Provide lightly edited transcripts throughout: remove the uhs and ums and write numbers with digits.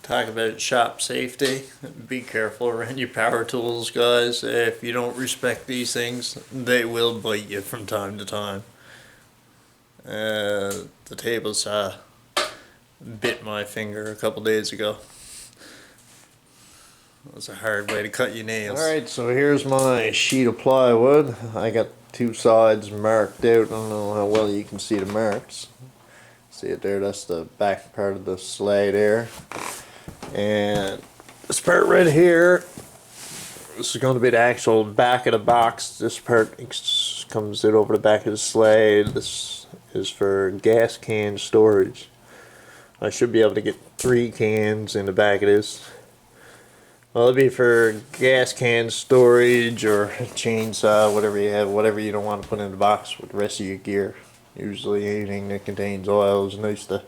Talk about shop safety. Be careful around your power tools, guys. If you don't respect these things, they will bite you from time to time. The table saw bit my finger a couple days ago. It was a hard way to cut your nails. Alright, so here's my sheet of plywood. I got two sides marked out. I don't know how well you can see the marks. See it there? That's the back part of the sleigh there. And this part right here, this is going to be the actual back of the box. This part comes out over the back of the sleigh. This is for gas can storage. I should be able to get 3 cans in the back of this. Well, it'll be for gas can storage or chainsaw, whatever you have, whatever you don't want to put in the box with the rest of your gear. Usually anything that contains oil is nice to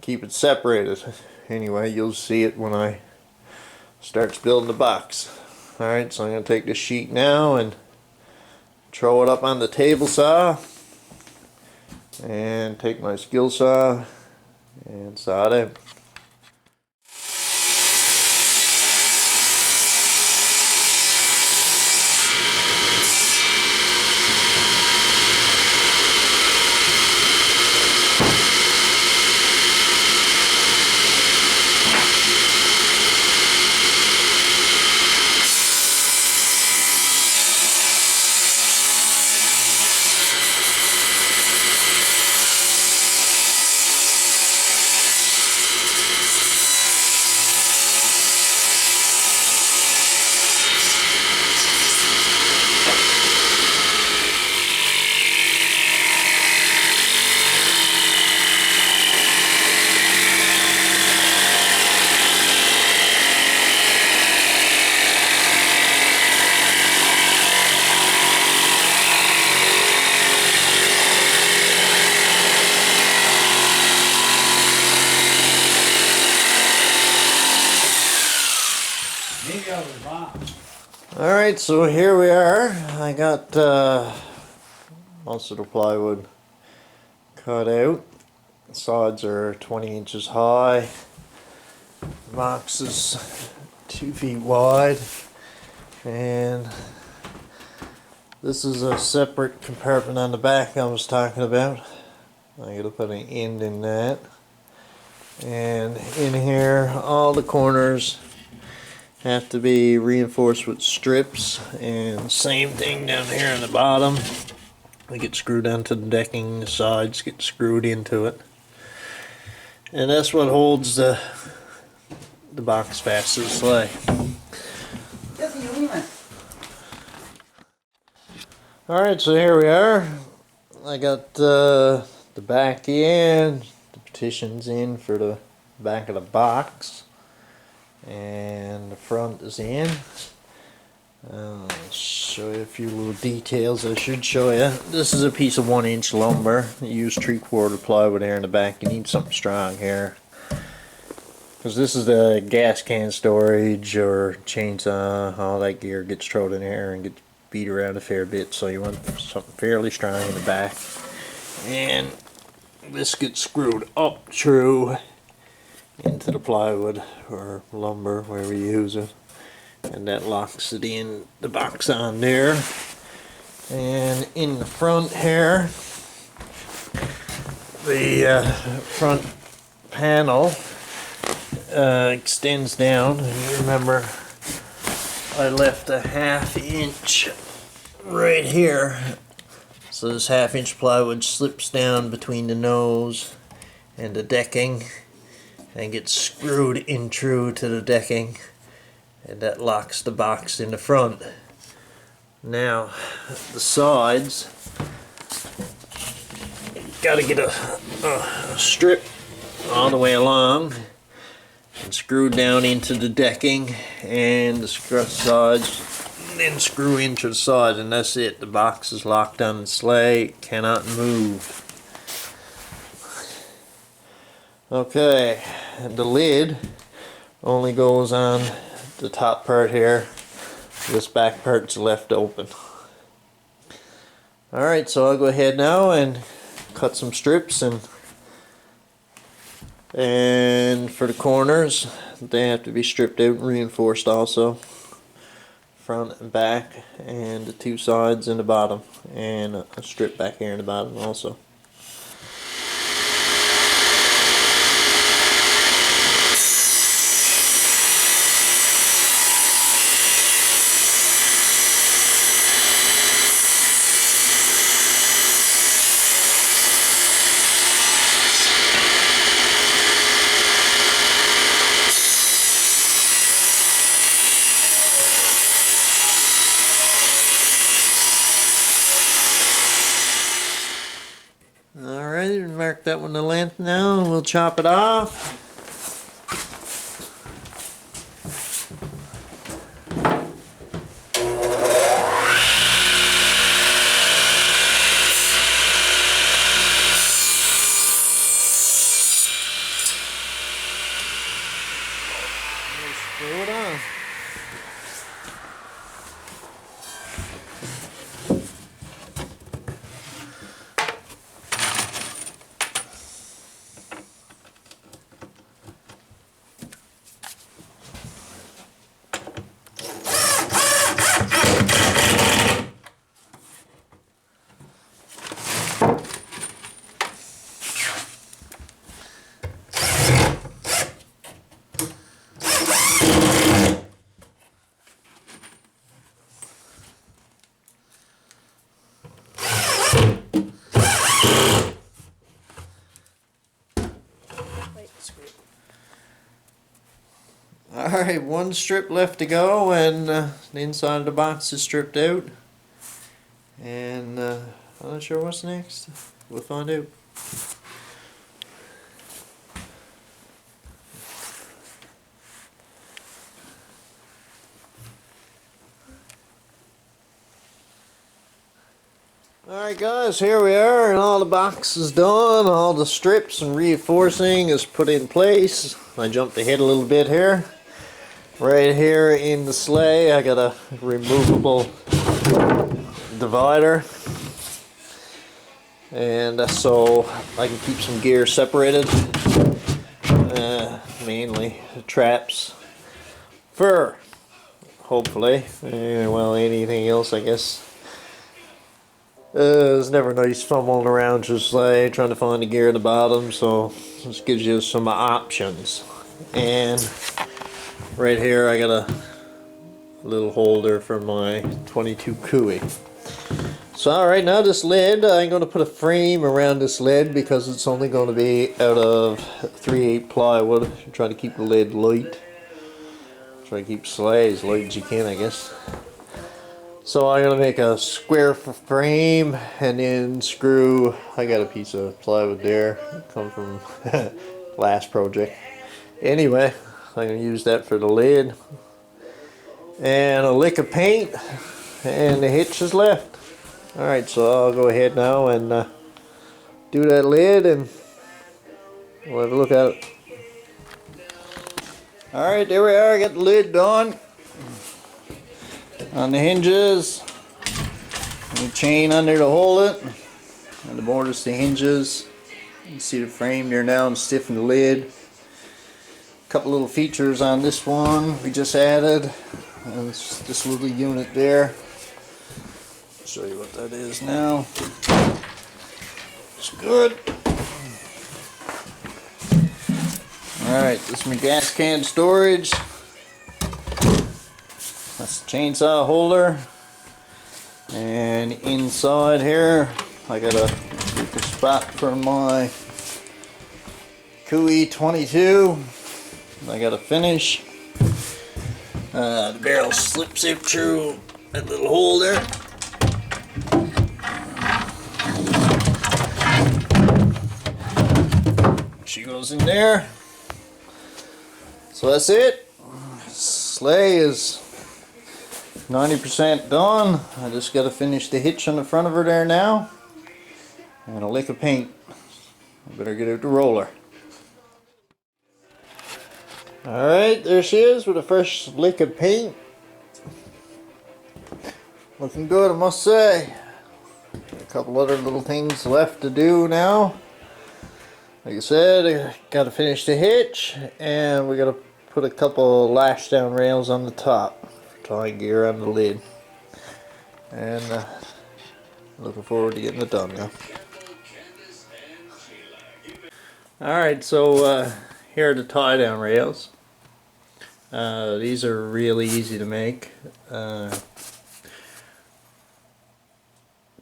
keep it separated. Anyway, you'll see it when I start building the box. Alright, so I'm going to take this sheet now and throw it up on the table saw. And take my skill saw and saw it out. Alright, so here we are. I got most of the plywood cut out. The sides are 20 inches high. The box is 2 feet wide. And this is a separate compartment on the back I was talking about. I'm going to put an end in that. And in here, all the corners have to be reinforced with strips, and same thing down here on the bottom. They get screwed onto the decking, the sides get screwed into it, and that's what holds the box fast to the sleigh. Alright, so here we are. I got the back in, the partitions in for the back of the box. And the front is in. I'll show you a few little details I should show you. This is a piece of 1-inch lumber. You use 3/4 plywood here in the back. You need something strong here, because this is the gas can storage or chainsaw. All that gear gets thrown in here and gets beat around a fair bit, so you want something fairly strong in the back. And this gets screwed up through into the plywood or lumber, wherever you use it, and that locks it in the box on there. And in the front here, the front panel extends down. And remember, I left a 1/2 inch right here, so this 1/2 inch plywood slips down between the nose and the decking and gets screwed in true to the decking, and that locks the box in the front. Now the sides, got to get a strip all the way along and screw down into the decking, and the sides then screw into the sides, and that's it. The box is locked on the sleigh, it cannot move. Okay, and the lid only goes on the top part here. This back part's left open. Alright, so I'll go ahead now and cut some strips and And for the corners, they have to be stripped out and reinforced also, front and back, and the two sides and the bottom, and a strip back here in the bottom also. Alright, mark that one the length now, and we'll chop it off. Screw it on. Alright, one strip left to go, and the inside of the box is stripped out. And I'm not sure what's next. We'll find out. Alright guys, here we are, and all the box is done. All the strips and reinforcing is put in place. I jumped ahead a little bit here. Right here in the sleigh, I got a removable divider, and so I can keep some gear separated, mainly traps, fur, hopefully, well, anything else I guess. It's never nice fumbling around just like trying to find the gear at the bottom, so this gives you some options. And right here I got a little holder for my 22 Cooey. So alright, now this lid, I'm going to put a frame around this lid because it's only going to be out of 3/8 plywood. I'm trying to keep the lid light. Try to keep Sleigh as light as you can, I guess. So I'm going to make a square frame and then screw, I got a piece of plywood there, come from last project. Anyway, I'm going to use that for the lid. And a lick of paint, and the hitch is left. Alright, so I'll go ahead now and do that lid, and we'll have a look at it. Alright, there we are, I got the lid done. On the hinges, and the chain under to hold it, and the borders to hinges. You can see the frame there now and stiffen the lid. A couple little features on this one we just added. And this little unit there. I'll show you what that is now. It's good. Alright, this is my gas can storage. That's the chainsaw holder. And inside here, I got a spot for my Cooey 22. I got a finish. The barrel slips out through that little hole there. She goes in there. So that's it. Sleigh is 90% done. I just got to finish the hitch on the front of her there now. And a lick of paint. I better get out the roller. Alright, there she is with a fresh lick of paint. Looking good, I must say. A couple other little things left to do now. Like I said, I gotta finish the hitch, and we gotta put a couple lash down rails on the top for tying gear on the lid. And looking forward to getting it done now. Alright, so here are the tie down rails. These are really easy to make.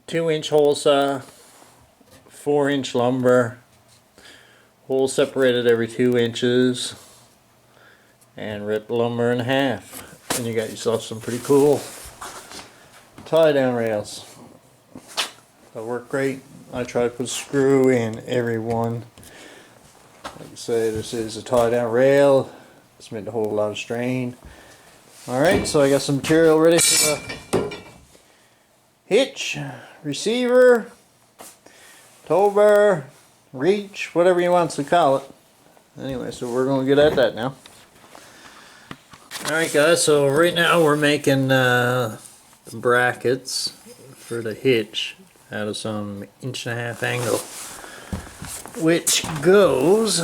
2-inch hole saw, 4-inch lumber, hole separated every 2 inches, and rip lumber in half, and you got yourself some pretty cool tie down rails. They work great. I try to put a screw in every one. Like I say, this is a tie down rail. It's meant to hold a lot of strain. Alright, so I got some material ready for the hitch, receiver, tow bar, reach, whatever you want to call it. Anyway, so we're going to get at that now. Alright guys, so right now we're making the brackets for the hitch out of some 1.5" angle, which goes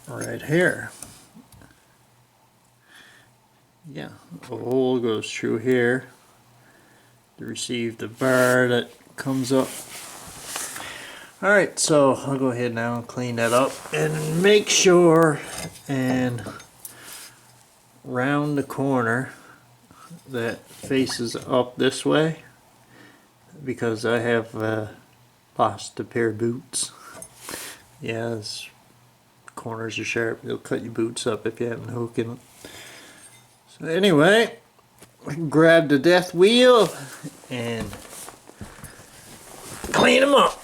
right here. Yeah, the hole goes through here to receive the bar that comes up. Alright, so I'll go ahead now and clean that up and make sure and round the corner that faces up this way, because I have lost a pair of boots. Yeah, this corners are sharp. They'll cut your boots up if you haven't hooked in them. So anyway, grab the death wheel and clean them up.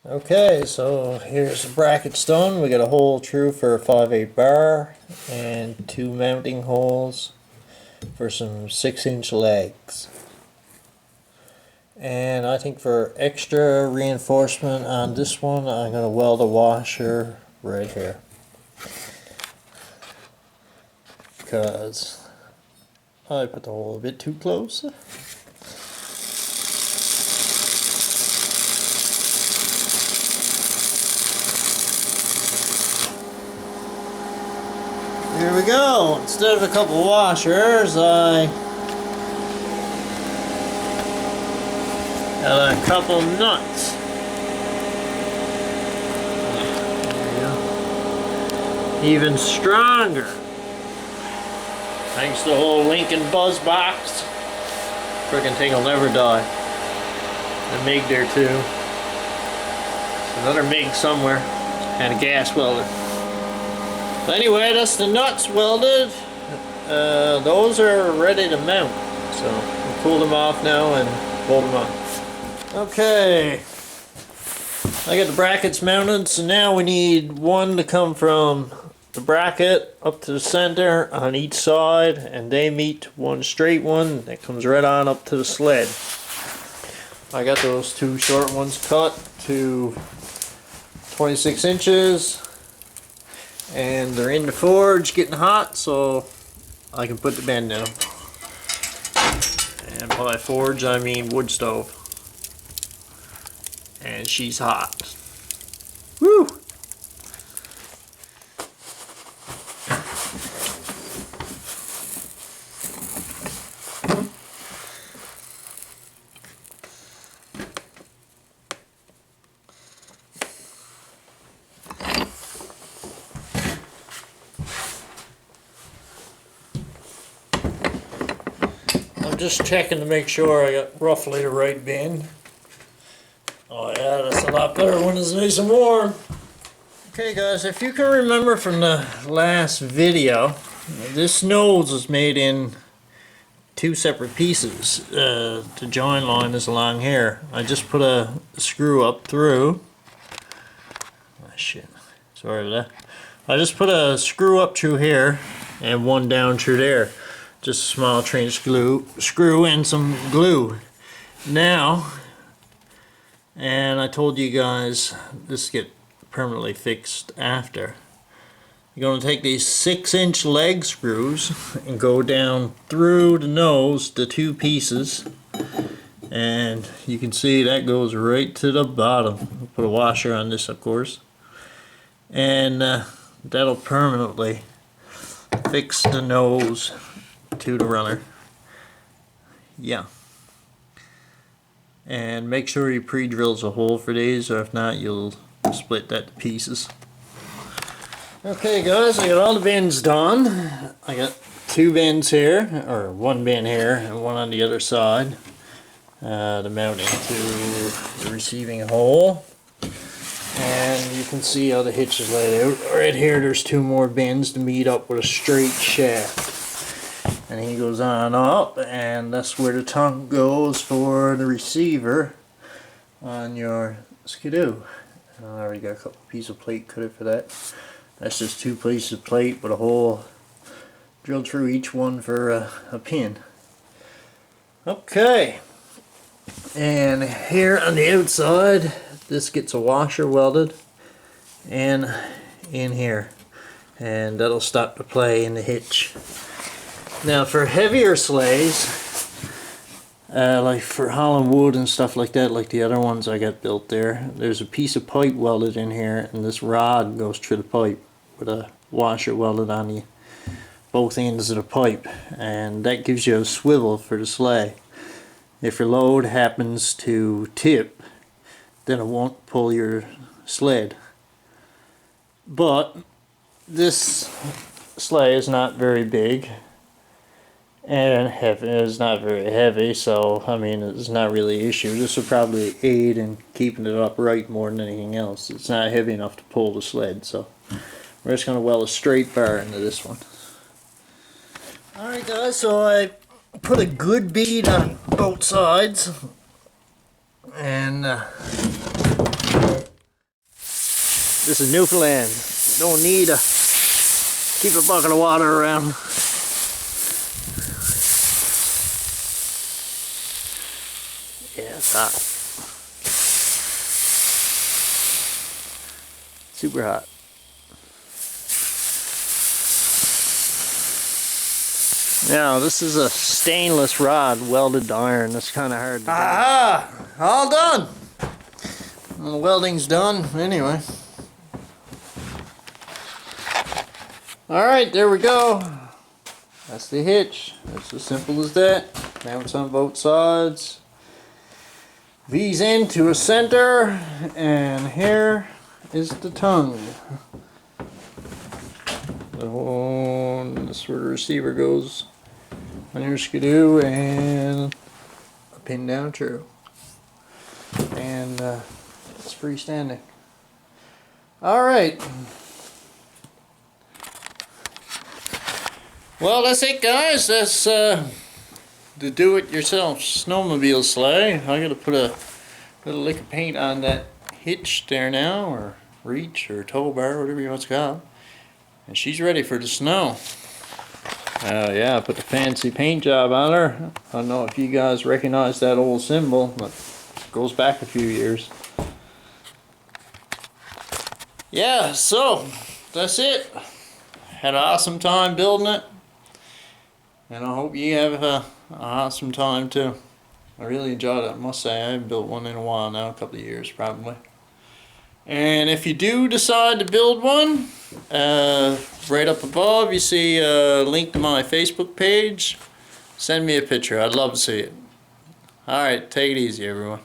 Okay, so here's the brackets done. We got a hole through for a 5/8 bar and 2 mounting holes for some 6-inch legs. And I think for extra reinforcement on this one, I'm going to weld a washer right here, because I put the hole a bit too close. Here we go. Instead of a couple washers, I got a couple nuts. There we go. Even stronger. Thanks to the whole Lincoln Buzz box. Frickin' thing will never die. The MIG there too. Another MIG somewhere. And a gas welder. Anyway, that's the nuts welded. Those are ready to mount, so we'll pull them off now and bolt them on. Okay, I got the brackets mounted, so now we need one to come from the bracket up to the center on each side, and they meet one straight one that comes right on up to the sled. I got those 2 short ones cut to 26 inches. And they're in the forge getting hot, so I can put the bend in them. And by forge I mean wood stove. And she's hot. Woo! I'm just checking to make sure I got roughly the right bend. Oh yeah, that's a lot better when it's nice and warm. Okay guys, if you can remember from the last video, this nose was made in 2 separate pieces. The join line is along here. I just put a screw up through. Oh shit, sorry for that. I just put a screw up through here and one down through there, just a small 3-inch screw and some glue. Now, and I told you guys this get permanently fixed after. You're going to take these 6-inch leg screws and go down through the nose, the 2 pieces, and you can see that goes right to the bottom. Put a washer on this, of course, and that'll permanently fix the nose to the runner. Yeah. And make sure you pre-drills a hole for these, or if not, you'll split that to pieces. Okay guys, I got all the bends done. I got 2 bends here, or 1 bend here and 1 on the other side to mount into the receiving hole. And you can see how the hitch is laid out. Right here there's 2 more bends to meet up with a straight shaft. And he goes on up, and that's where the tongue goes for the receiver on your Skidoo. I already got a couple pieces of plate cut for that. That's just 2 pieces of plate with a hole drilled through each one for a pin. Okay, and here on the outside, this gets a washer welded and in here, and that'll stop the play in the hitch. Now for heavier sleighs, like for Holland wood and stuff like that, like the other ones I got built there, there's a piece of pipe welded in here, and this rod goes through the pipe with a washer welded on the both ends of the pipe, and that gives you a swivel for the sleigh. If your load happens to tip, then it won't pull your sled. But this sleigh is not very big, and it's not very heavy, so I mean it's not really an issue. This will probably aid in keeping it upright more than anything else. It's not heavy enough to pull the sled, so we're just going to weld a straight bar into this one. Alright guys, so I put a good bead on both sides, and this is Newfoundland. You don't need to keep a bucket of water around. Yeah, it's hot. Super hot. Now, this is a stainless rod welded to iron. That's kind of hard to do. Aha! All done! Well, the welding's done anyway. Alright, there we go. That's the hitch. It's as simple as that. Mounts on both sides. V's into a center, and here is the tongue. That's where the receiver goes on your Skidoo, and a pin down true. And it's freestanding. Alright. Well, that's it guys. That's the do-it-yourself snowmobile sleigh. I gotta put a little lick of paint on that hitch there now, or reach, or tow bar, whatever you want to call it. And she's ready for the snow. Yeah, I put the fancy paint job on her. I don't know if you guys recognize that old symbol, but it goes back a few years. Yeah, so that's it. Had an awesome time building it, and I hope you have an awesome time too. I really enjoyed it, I must say. I haven't built one in a while now, a couple of years probably. And if you do decide to build one, right up above you see a link to my Facebook page. Send me a picture, I'd love to see it. Alright, take it easy everyone.